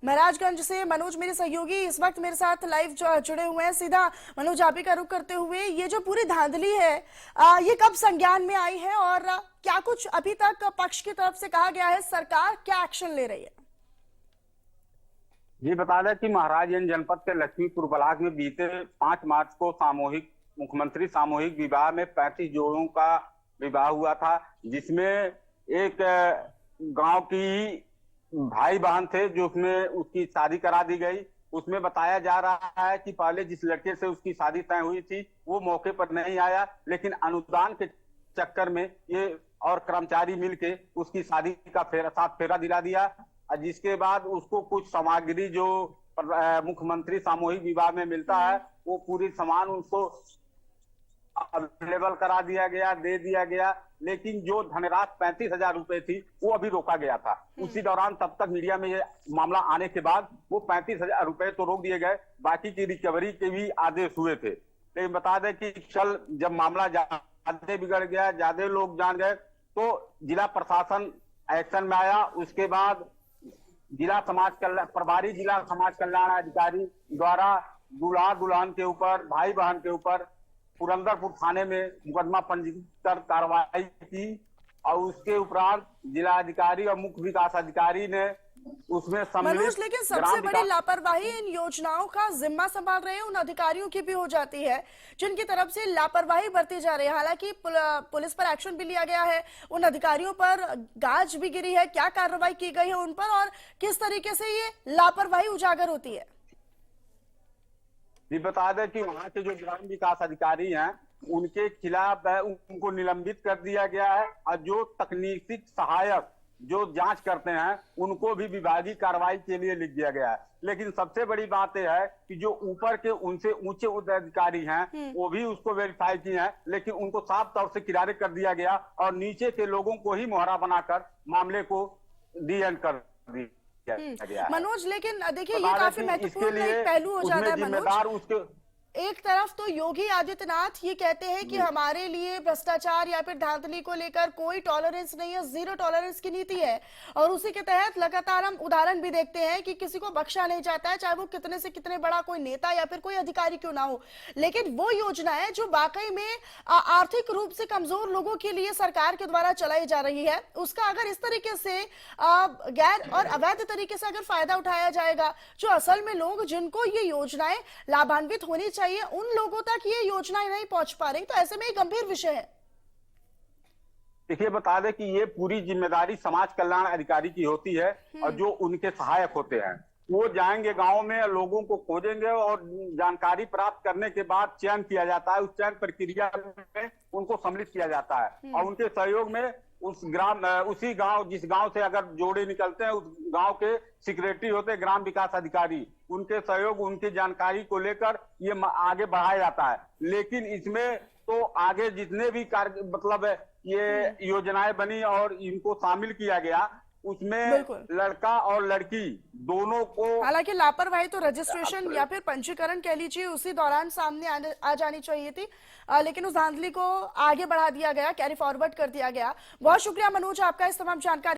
महाराजगंज से मनोज मेरे सहयोगी इस वक्त मेरे साथ लाइव जुड़े हुए हैं। सीधा मनोज आप ही का रुख करते हुए, ये जो पूरी धांधली है ये कब संज्ञान में आई है और क्या कुछ अभी तक पक्ष की तरफ से कहा गया है, सरकार क्या एक्शन ले रही है? ये बता दें कि महाराजगंज जनपद के लक्ष्मीपुर ब्लॉक में बीते 5 मार्च को मुख्यमंत्री सामूहिक विवाह में 35 जोड़ों का विवाह हुआ था, जिसमें एक गांव की भाई बहन थे जो उसमें उसकी शादी करा दी गई। उसमें बताया जा रहा है कि पहले जिस लड़के से उसकी शादी तय हुई थी वो मौके पर नहीं आया, लेकिन अनुदान के चक्कर में ये और कर्मचारी मिलके उसकी शादी का फेरा दिला दिया, जिसके बाद उसको कुछ सामग्री जो मुख्यमंत्री सामूहिक विवाह में मिलता है वो पूरी सामान उसको अवेलेबल करा दिया गया, दे दिया गया। लेकिन जो धनराशि 35,000 रुपए थी वो अभी रोका गया था। उसी दौरान तब तक मीडिया में ये मामला आने के बाद वो 35,000 रुपए तो रोक दिए गए, बाकी की रिकवरी के भी आदेश हुए थे। लेकिन बता दें कि कल जब मामला ज्यादा बिगड़ गया, ज्यादा लोग जान गए, तो जिला प्रशासन एक्शन में आया। उसके बाद प्रभारी जिला समाज कल्याण अधिकारी द्वारा दूल्हा दुल्हन के ऊपर, भाई बहन के ऊपर पुरंदरपुर थाने में मुकदमा पंजीकृत कर कार्रवाई की और उसके उपरांत जिला अधिकारी और मुख्य विकास अधिकारी ने उसमें मनोज, लेकिन सबसे बड़ी लापरवाही इन योजनाओं का जिम्मा संभाल रहे हैं उन अधिकारियों की भी हो जाती है जिनकी तरफ से लापरवाही बरती जा रही है। हालांकि पुलिस पर एक्शन भी लिया गया है, उन अधिकारियों पर गाज भी गिरी है, क्या कार्रवाई की गई है उन पर और किस तरीके से ये लापरवाही उजागर होती है? ये बता दें कि वहाँ के जो ग्राम विकास अधिकारी हैं उनके खिलाफ उनको निलंबित कर दिया गया है और जो तकनीकी सहायक जो जांच करते हैं उनको भी विभागीय कार्रवाई के लिए लिख दिया गया है। लेकिन सबसे बड़ी बात यह है कि जो ऊपर के उनसे ऊंचे अधिकारी हैं वो भी उसको वेरीफाई किए हैं, लेकिन उनको साफ तौर से किनारे कर दिया गया और नीचे के लोगों को ही मोहरा बनाकर मामले को डीएन कर दिया। मनोज, लेकिन देखिए ये काफी महत्वपूर्ण एक पहलू हो जाता है मनोज। एक तरफ तो योगी आदित्यनाथ ये कहते हैं कि हमारे लिए भ्रष्टाचार या फिर धांधली को लेकर कोई टॉलरेंस नहीं है, जीरो टॉलरेंस की नीति है, और उसी के तहत लगातार हम उदाहरण भी देखते हैं कि किसी को बख्शा नहीं जाता है, चाहे वो कितने से कितने बड़ा कोई नेता या फिर कोई अधिकारी क्यों ना हो। लेकिन वो योजना है जो वाकई में आर्थिक रूप से कमजोर लोगों के लिए सरकार के द्वारा चलाई जा रही है, उसका अगर इस तरीके से गैर और अवैध तरीके से अगर फायदा उठाया जाएगा, जो असल में लोग जिनको ये योजनाएं लाभान्वित होनी चाहिए उन लोगों तक ये योजनाएं नहीं पहुंच पा रही, तो ऐसे में एक गंभीर विषय है। देखिए बता दें कि ये पूरी जिम्मेदारी समाज कल्याण अधिकारी की होती है और जो उनके सहायक होते हैं वो जाएंगे गांव में, लोगों को खोजेंगे और जानकारी प्राप्त करने के बाद चयन किया जाता है। उस चयन प्रक्रिया में उनको सम्मिलित किया जाता है और उनके सहयोग में उसी गांव जिस गांव से अगर जोड़े निकलते हैं उस गांव के सेक्रेटरी होते हैं ग्राम विकास अधिकारी, उनके सहयोग उनकी जानकारी को लेकर ये आगे बढ़ाया जाता है। लेकिन इसमें तो आगे जितने भी कार्य मतलब ये योजनाएं बनी और इनको शामिल किया गया उसमें लड़का और लड़की दोनों को, हालांकि लापरवाही तो रजिस्ट्रेशन या फिर पंजीकरण कह लीजिए उसी दौरान सामने आ जानी चाहिए थी, लेकिन उस धांधली को आगे बढ़ा दिया गया, कैरी फॉरवर्ड कर दिया गया। बहुत शुक्रिया मनोज आपका इस तमाम जानकारी